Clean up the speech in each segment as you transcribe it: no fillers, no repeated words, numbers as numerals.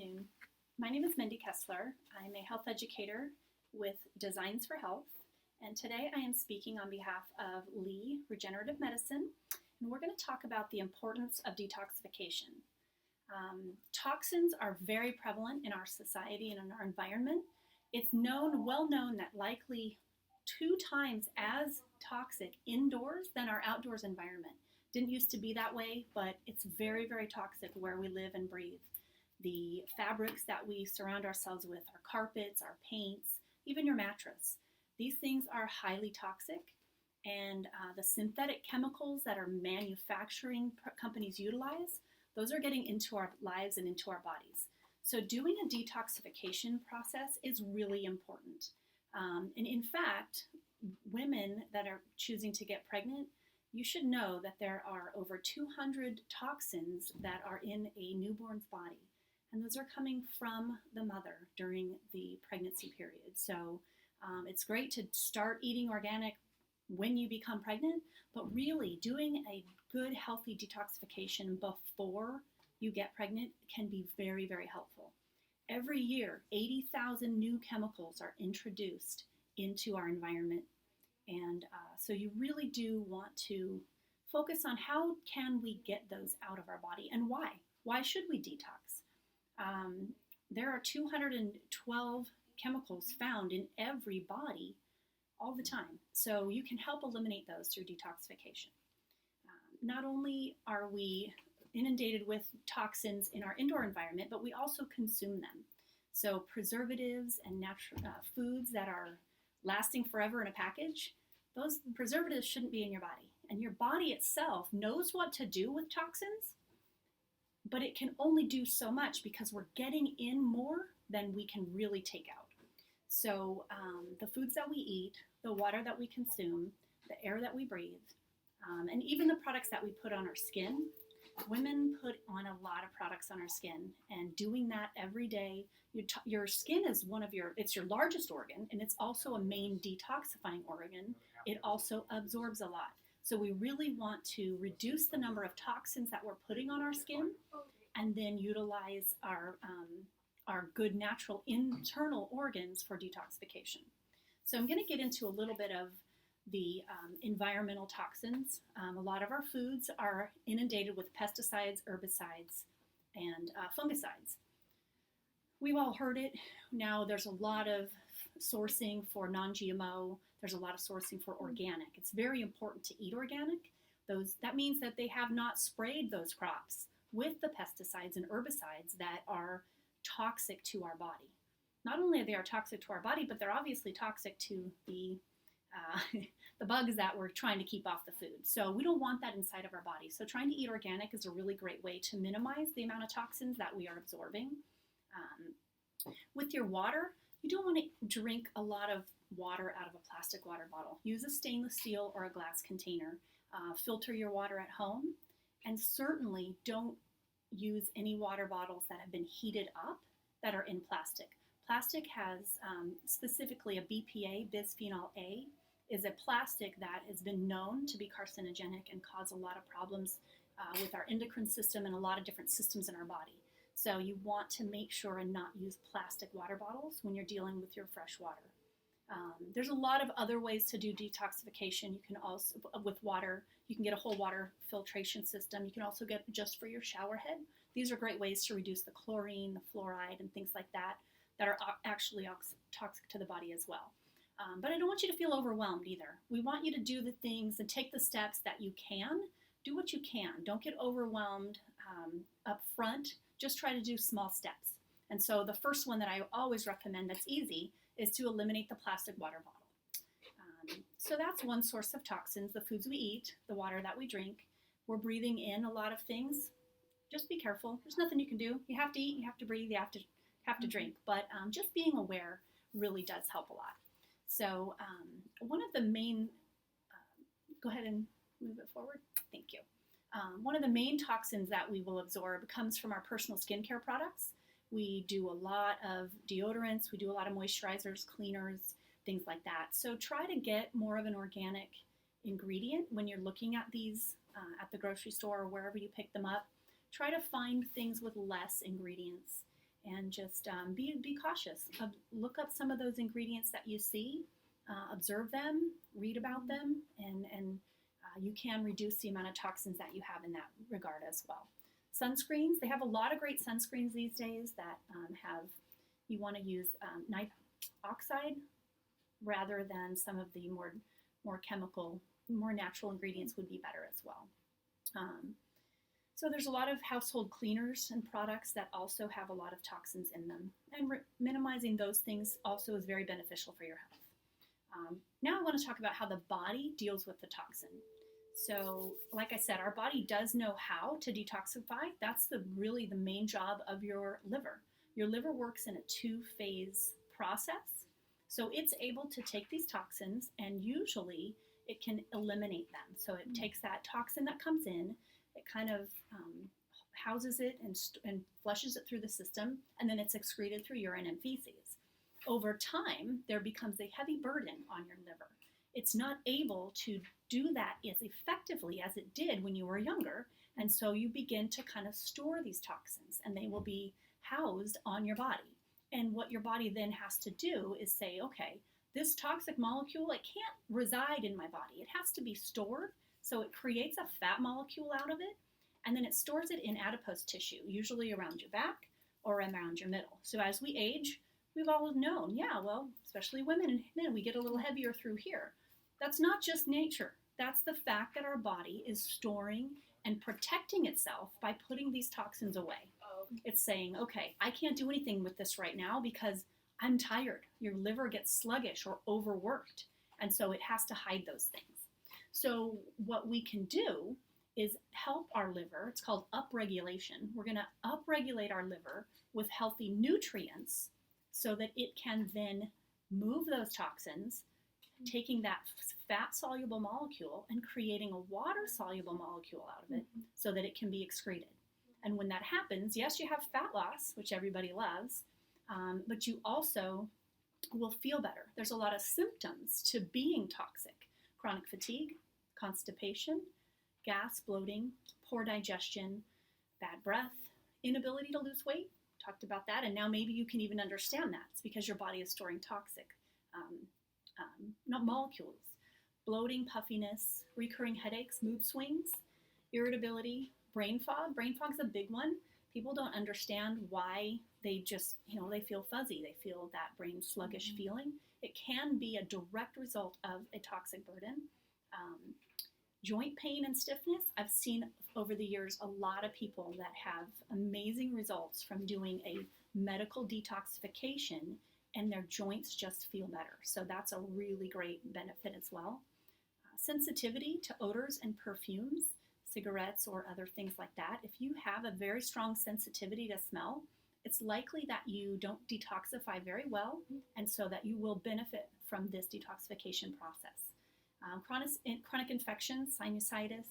afternoon. My name is Mendi Kessler. I'm a health educator with Designs for Health, and today I am speaking on behalf of Lee Regenerative Medicine, and we're going to talk about the importance of detoxification. Toxins are very prevalent in our society and in our environment. It's well known that likely 2 times as toxic indoors than our outdoors environment. Didn't used to be that way, but it's very, very toxic where we live and breathe. The fabrics that we surround ourselves with, our carpets, our paints, even your mattress. These things are highly toxic, and the synthetic chemicals that our manufacturing companies utilize, those are getting into our lives and into our bodies. So doing a detoxification process is really important. And in fact, women that are choosing to get pregnant, you should know that there are over 200 toxins that are in a newborn's body. And those are coming from the mother during the pregnancy period. So it's great to start eating organic when you become pregnant, but really doing a good, healthy detoxification before you get pregnant can be very, very helpful. Every year, 80,000 new chemicals are introduced into our environment. And so you really do want to focus on how can we get those out of our body and why? Why should we detox? There are 212 chemicals found in every body all the time. So you can help eliminate those through detoxification. Not only are we inundated with toxins in our indoor environment, but we also consume them. So preservatives and natural foods that are lasting forever in a package, those preservatives shouldn't be in your body. And your body itself knows what to do with toxins, but it can only do so much because we're getting in more than we can really take out. So the foods that we eat, the water that we consume, the air that we breathe, and even the products that we put on our skin. Women put on a lot of products on our skin, and doing that every day, your skin is it's your largest organ, and it's also a main detoxifying organ. It also absorbs a lot. So we really want to reduce the number of toxins that we're putting on our skin, and then utilize our good natural internal organs for detoxification. So I'm going to get into a little bit of the environmental toxins. A lot of our foods are inundated with pesticides, herbicides, and fungicides. We've all heard it. Now there's a lot of sourcing for non-GMO. There's a lot of sourcing for organic. It's very important to eat organic. That means that they have not sprayed those crops with the pesticides and herbicides that are toxic to our body. Not only are they toxic to our body, but they're obviously toxic to the bugs that we're trying to keep off the food. So we don't want that inside of our body. So trying to eat organic is a really great way to minimize the amount of toxins that we are absorbing. With your water, you don't want to drink a lot of water out of a plastic water bottle. Use a stainless steel or a glass container. Filter your water at home, and certainly don't use any water bottles that have been heated up that are in plastic. Plastic has specifically a BPA, bisphenol A, is a plastic that has been known to be carcinogenic and cause a lot of problems with our endocrine system and a lot of different systems in our body. So you want to make sure and not use plastic water bottles when you're dealing with your fresh water. There's a lot of other ways to do detoxification. You can also, with water, you can get a whole water filtration system. You can also get just for your shower head. These are great ways to reduce the chlorine, the fluoride, and things like that are actually toxic to the body as well. But I don't want you to feel overwhelmed either. We want you to do the things and take the steps that you can. Do what you can. Don't get overwhelmed up front. Just try to do small steps. And so the first one that I always recommend that's easy is to eliminate the plastic water bottle. So that's one source of toxins, the foods we eat, the water that we drink. We're breathing in a lot of things. Just be careful. There's nothing you can do. You have to eat, you have to breathe, you have to drink. But just being aware really does help a lot. So one of the main, go ahead and move it forward. Thank you. One of the main toxins that we will absorb comes from our personal skincare products. We do a lot of deodorants, we do a lot of moisturizers, cleaners, things like that. So try to get more of an organic ingredient when you're looking at these at the grocery store or wherever you pick them up. Try to find things with less ingredients and just be cautious. Look up some of those ingredients that you see, observe them, read about them, and you can reduce the amount of toxins that you have in that regard as well. Sunscreens, they have a lot of great sunscreens these days that you want to use nitric oxide rather than some of the more chemical, more natural ingredients would be better as well. So there's a lot of household cleaners and products that also have a lot of toxins in them, and minimizing those things also is very beneficial for your health. Now I want to talk about how the body deals with the toxin. So like I said, our body does know how to detoxify. That's really the main job of your liver. Your liver works in a 2-phase process. So it's able to take these toxins, and usually it can eliminate them. So it takes that toxin that comes in, it kind of houses it and flushes it through the system, and then it's excreted through urine and feces. Over time, there becomes a heavy burden on your liver. It's not able to do that as effectively as it did when you were younger, and so you begin to kind of store these toxins, and they will be housed on your body. And what your body then has to do is say, okay, this toxic molecule, it can't reside in my body. It has to be stored. So it creates a fat molecule out of it, and then it stores it in adipose tissue, usually around your back or around your middle. So as we age, we've all known, yeah, well, especially women and men, we get a little heavier through here. That's not just nature. That's the fact that our body is storing and protecting itself by putting these toxins away. It's saying, okay, I can't do anything with this right now because I'm tired. Your liver gets sluggish or overworked, and so it has to hide those things. So what we can do is help our liver. It's called upregulation. We're going to upregulate our liver with healthy nutrients so that it can then move those toxins, taking that fat-soluble molecule and creating a water-soluble molecule out of it so that it can be excreted. And when that happens, yes, you have fat loss, which everybody loves, but you also will feel better. There's a lot of symptoms to being toxic. Chronic fatigue, constipation, gas, bloating, poor digestion, bad breath, inability to lose weight. Talked about that, and now maybe you can even understand that. It's because your body is storing toxic molecules. Bloating, puffiness, recurring headaches, mood swings, irritability, brain fog. Brain fog's a big one. People don't understand why they just, they feel fuzzy. They feel that brain sluggish feeling. It can be a direct result of a toxic burden. Joint pain and stiffness. I've seen over the years a lot of people that have amazing results from doing a medical detoxification, and their joints just feel better. So that's a really great benefit as well. Sensitivity to odors and perfumes, cigarettes or other things like that. If you have a very strong sensitivity to smell, it's likely that you don't detoxify very well, and so that you will benefit from this detoxification process. Chronic infections, sinusitis,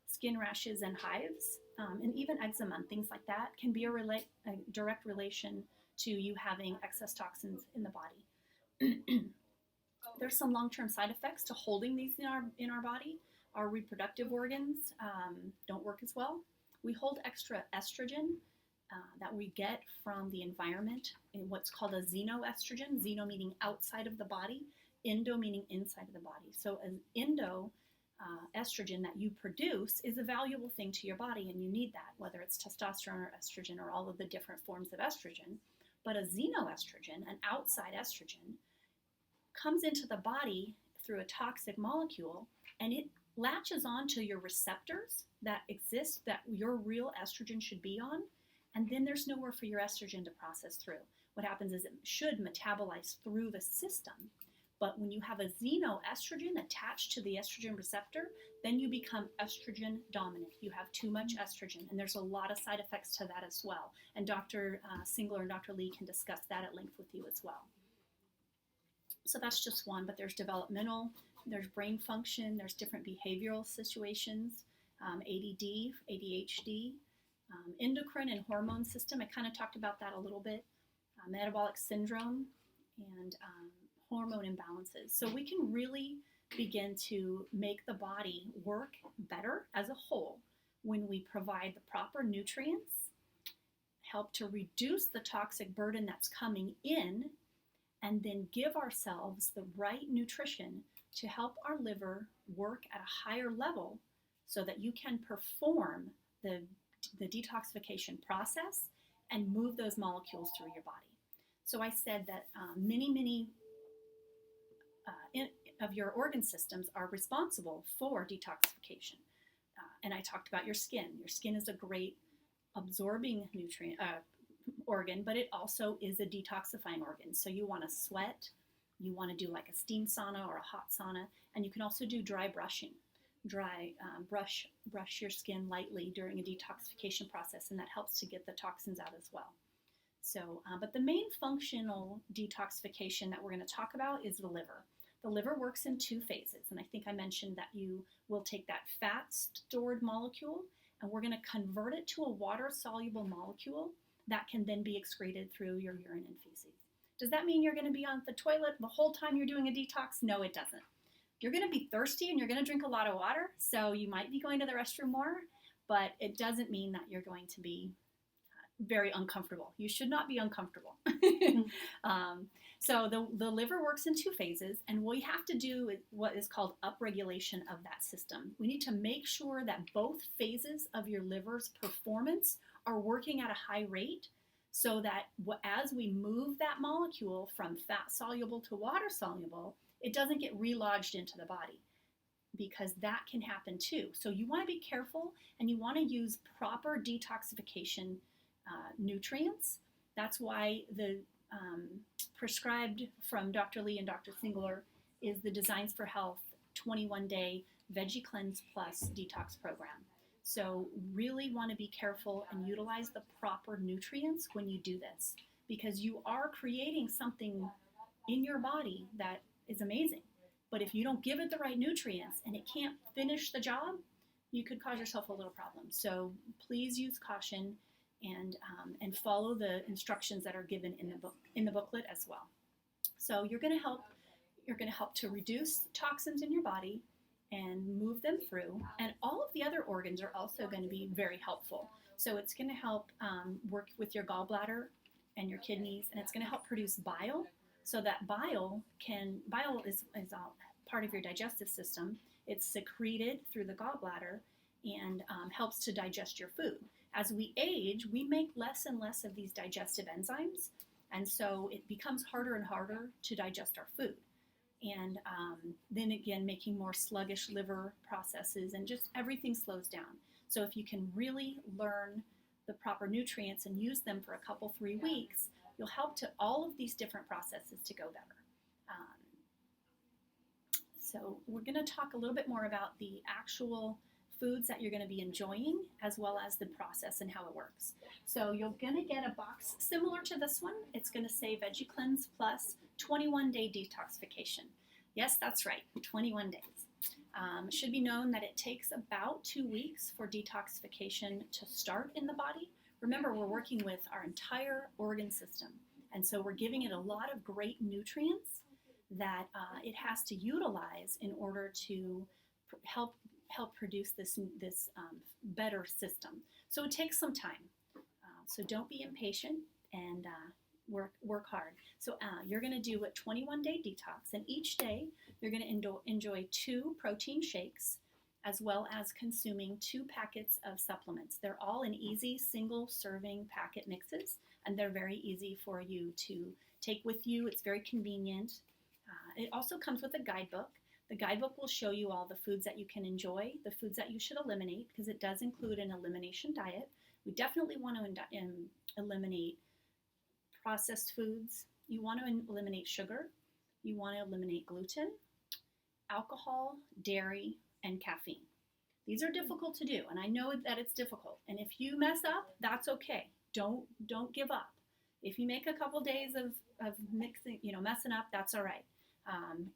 skin rashes and hives, and even eczema and things like that can be a direct relation to you having excess toxins in the body. There's some long-term side effects to holding these in our body. Our reproductive organs don't work as well. We hold extra estrogen that we get from the environment in what's called a xenoestrogen, xeno meaning outside of the body, endo meaning inside of the body. So an endo estrogen that you produce is a valuable thing to your body, and you need that, whether it's testosterone or estrogen or all of the different forms of estrogen. But a xenoestrogen, an outside estrogen, comes into the body through a toxic molecule, and it latches onto your receptors that exist that your real estrogen should be on, and then there's nowhere for your estrogen to process through. What happens is it should metabolize through the system, but when you have a xenoestrogen attached to the estrogen receptor, then you become estrogen dominant. You have too much estrogen, and there's a lot of side effects to that as well. And Dr. Singler and Dr. Lee can discuss that at length with you as well. So that's just one, but there's developmental, there's brain function, there's different behavioral situations, ADD, ADHD, endocrine and hormone system. I kind of talked about that a little bit, metabolic syndrome, and hormone imbalances. So we can really begin to make the body work better as a whole when we provide the proper nutrients, help to reduce the toxic burden that's coming in, and then give ourselves the right nutrition to help our liver work at a higher level so that you can perform the detoxification process and move those molecules through your body. So I said that many of your organ systems are responsible for detoxification. And I talked about your skin. Your skin is a great absorbing nutrient organ, but it also is a detoxifying organ. So you want to sweat, you want to do like a steam sauna or a hot sauna, and you can also do dry brushing. Brush your skin lightly during a detoxification process, and that helps to get the toxins out as well. So, but the main functional detoxification that we're going to talk about is the liver. The liver works in 2 phases, and I think I mentioned that you will take that fat stored molecule and we're going to convert it to a water-soluble molecule that can then be excreted through your urine and feces. Does that mean you're going to be on the toilet the whole time you're doing a detox? No, it doesn't. You're going to be thirsty and you're going to drink a lot of water, so you might be going to the restroom more, but it doesn't mean that you're going to be very uncomfortable. You should not be uncomfortable. So the liver works in 2 phases, and what we have to do is what is called upregulation of that system. We need to make sure that both phases of your liver's performance are working at a high rate, so that as we move that molecule from fat soluble to water soluble, it doesn't get relodged into the body, because that can happen too. So you want to be careful, and you want to use proper detoxification nutrients. That's why the prescribed from Dr. Lee and Dr. Singler is the Designs for Health 21-day VegeCleanse-Plus detox program. So really want to be careful and utilize the proper nutrients when you do this, because you are creating something in your body that is amazing. But if you don't give it the right nutrients and it can't finish the job, you could cause yourself a little problem. So please use caution and follow the instructions that are given in the booklet as well. So you're going to help to reduce toxins in your body and move them through. And all of the other organs are also going to be very helpful. So it's going to help work with your gallbladder and your kidneys, and it's going to help produce bile. So that bile is part of your digestive system. It's secreted through the gallbladder and helps to digest your food. As we age, we make less and less of these digestive enzymes, and so it becomes harder and harder to digest our food. And then again, making more sluggish liver processes, and just everything slows down. So if you can really learn the proper nutrients and use them for a couple, 3 weeks, you'll help to all of these different processes to go better. So we're going to talk a little bit more about the actual foods that you're going to be enjoying, as well as the process and how it works. So you're going to get a box similar to this one. It's going to say VegeCleanse-Plus 21-day detoxification. Yes, that's right, 21 days. It should be known that it takes about 2 weeks for detoxification to start in the body. Remember, we're working with our entire organ system, and so we're giving it a lot of great nutrients that it has to utilize in order to help produce this better system. So it takes some time. So don't be impatient and work hard. So you're going to do a 21-day detox, and each day you're going to enjoy 2 protein shakes, as well as consuming 2 packets of supplements. They're all in easy single serving packet mixes, and they're very easy for you to take with you. It's very convenient. It also comes with a guidebook. The guidebook will show you all the foods that you can enjoy, the foods that you should eliminate, because it does include an elimination diet. We definitely want to eliminate processed foods. You want to eliminate sugar. You want to eliminate gluten, alcohol, dairy, and caffeine. These are difficult to do, and I know that it's difficult. And if you mess up, that's okay. Don't give up. If you make a couple days of messing up, that's all right.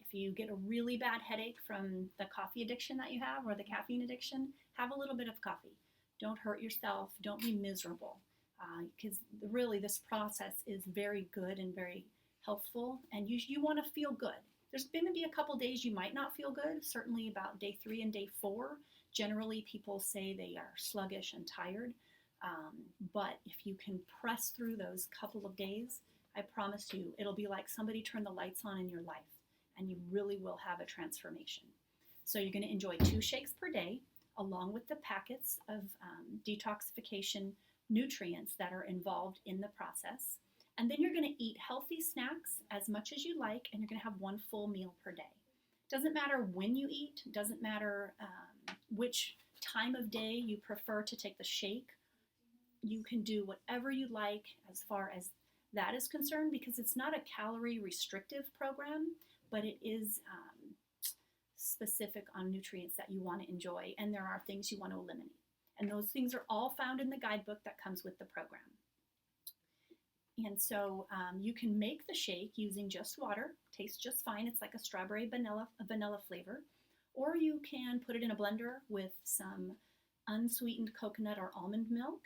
If you get a really bad headache from the coffee addiction that you have, or the caffeine addiction, have a little bit of coffee. Don't hurt yourself. Don't be miserable, because really this process is very good and very helpful, and you want to feel good. There's going to be a couple days you might not feel good, certainly about day 3 and day 4. Generally, people say they are sluggish and tired. But if you can press through those couple of days, I promise you, it'll be like somebody turned the lights on in your life, and you really will have a transformation. So you're going to enjoy 2 shakes per day, along with the packets of detoxification nutrients that are involved in the process. And then you're going to eat healthy snacks as much as you like, and you're going to have 1 full meal per day. Doesn't matter when you eat, doesn't matter which time of day you prefer to take the shake. You can do whatever you like as far as that is concerned, because it's not a calorie restrictive program, but it is specific on nutrients that you want to enjoy, and there are things you want to eliminate. And those things are all found in the guidebook that comes with the program. And so you can make the shake using just water. Tastes just fine. It's like a strawberry vanilla flavor. Or you can put it in a blender with some unsweetened coconut or almond milk,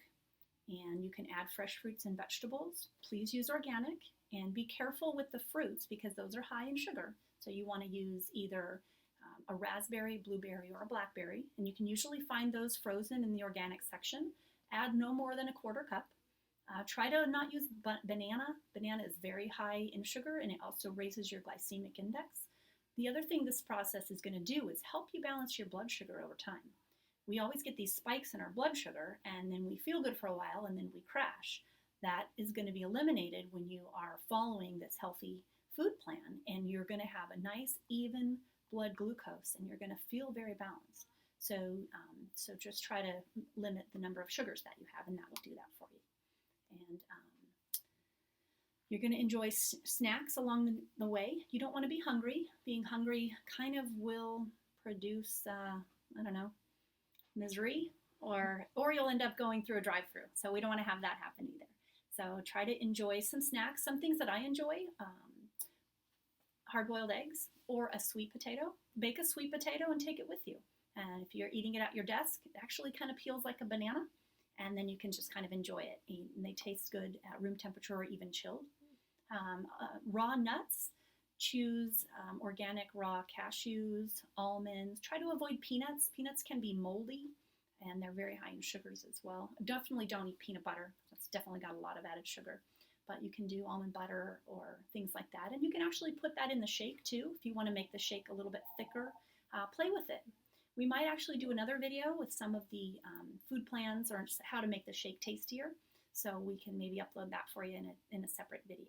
and you can add fresh fruits and vegetables. Please use organic, and be careful with the fruits because those are high in sugar. So you want to use either a raspberry, blueberry, or a blackberry, and you can usually find those frozen in the organic section. Add no more than a 1/4 cup. Try to not use banana. Banana is very high in sugar, and it also raises your glycemic index. The other thing this process is going to do is help you balance your blood sugar over time. We always get these spikes in our blood sugar, and then we feel good for a while, and then we crash. That is going to be eliminated when you are following this healthy food plan, and you're going to have a nice, even blood glucose, and you're going to feel very balanced. So just try to limit the number of sugars that you have, and that will do that for you. And you're going to enjoy snacks along the way. You don't want to be hungry. Being hungry kind of will produce, misery, or you'll end up going through a drive-through. So we don't want to have that happen either. So try to enjoy some snacks. Some things that I enjoy, hard-boiled eggs or a sweet potato. Bake a sweet potato and take it with you. And if you're eating it at your desk, it actually kind of peels like a banana, and then you can just kind of enjoy it. And they taste good at room temperature or even chilled. Raw nuts. Choose organic raw cashews, almonds. Try to avoid peanuts. Peanuts can be moldy, and they're very high in sugars as well. Definitely don't eat peanut butter. That's definitely got a lot of added sugar. But you can do almond butter or things like that. And you can actually put that in the shake too if you want to make the shake a little bit thicker. Play with it. We might actually do another video with some of the food plans or just how to make the shake tastier. So we can maybe upload that for you in a separate video.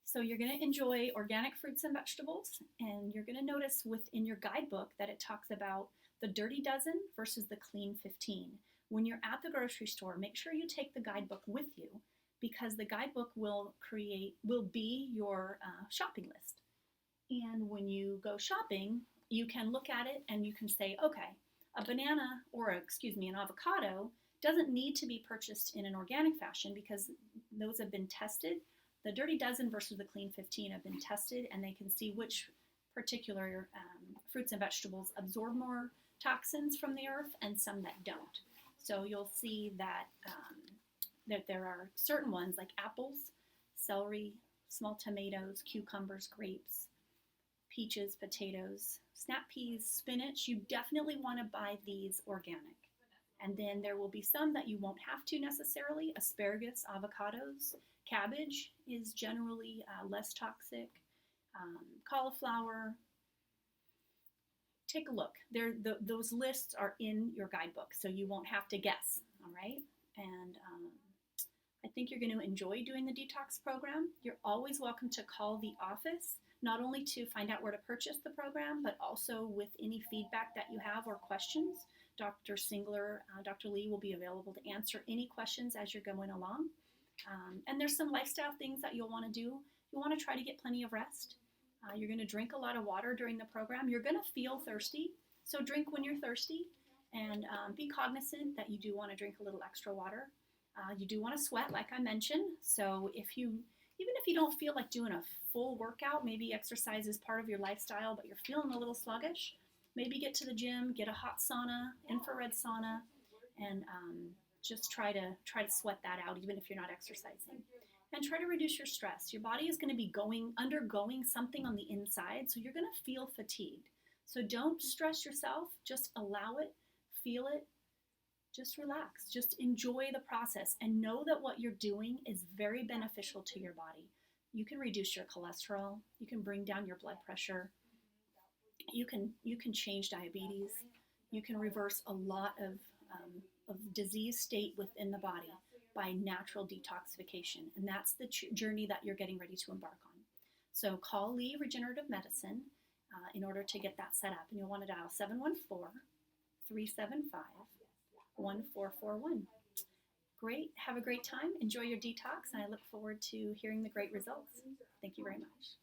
So you're going to enjoy organic fruits and vegetables, and you're going to notice within your guidebook that it talks about the dirty dozen versus the clean 15. When you're at the grocery store, make sure you take the guidebook with you, because the guidebook will be your shopping list. And when you go shopping, you can look at it and you can say, okay, an avocado doesn't need to be purchased in an organic fashion because those have been tested. The dirty dozen versus the clean 15 have been tested, and they can see which particular fruits and vegetables absorb more toxins from the earth and some that don't. So you'll see that that there are certain ones like apples, celery, small tomatoes, cucumbers, grapes, peaches, potatoes, snap peas, spinach. You definitely want to buy these organic. And then there will be some that you won't have to necessarily. Asparagus, avocados, cabbage is generally less toxic. Cauliflower. Take a look. Those lists are in your guidebook, so you won't have to guess, all right? And I think you're going to enjoy doing the detox program. You're always welcome to call the office, not only to find out where to purchase the program, but also with any feedback that you have or questions. Dr. Singler, Dr. Lee will be available to answer any questions as you're going along. And there's some lifestyle things that you'll want to do. You want to try to get plenty of rest. You're going to drink a lot of water during the program. You're going to feel thirsty, so drink when you're thirsty, and be cognizant that you do want to drink a little extra water. You do want to sweat, like I mentioned, so even if you don't feel like doing a full workout, maybe exercise is part of your lifestyle, but you're feeling a little sluggish, maybe get to the gym, get a hot sauna, infrared sauna, and just try to sweat that out, even if you're not exercising. And try to reduce your stress. Your body is going to be undergoing something on the inside, so you're going to feel fatigued. So don't stress yourself. Just allow it, feel it, just relax. Just enjoy the process and know that what you're doing is very beneficial to your body. You can reduce your cholesterol. You can bring down your blood pressure. You can change diabetes. You can reverse a lot of disease state within the body by natural detoxification. And that's the journey that you're getting ready to embark on. So call Lee Regenerative Medicine in order to get that set up. And you'll want to dial 714-375-1441. Great. Have a great time. Enjoy your detox. And I look forward to hearing the great results. Thank you very much.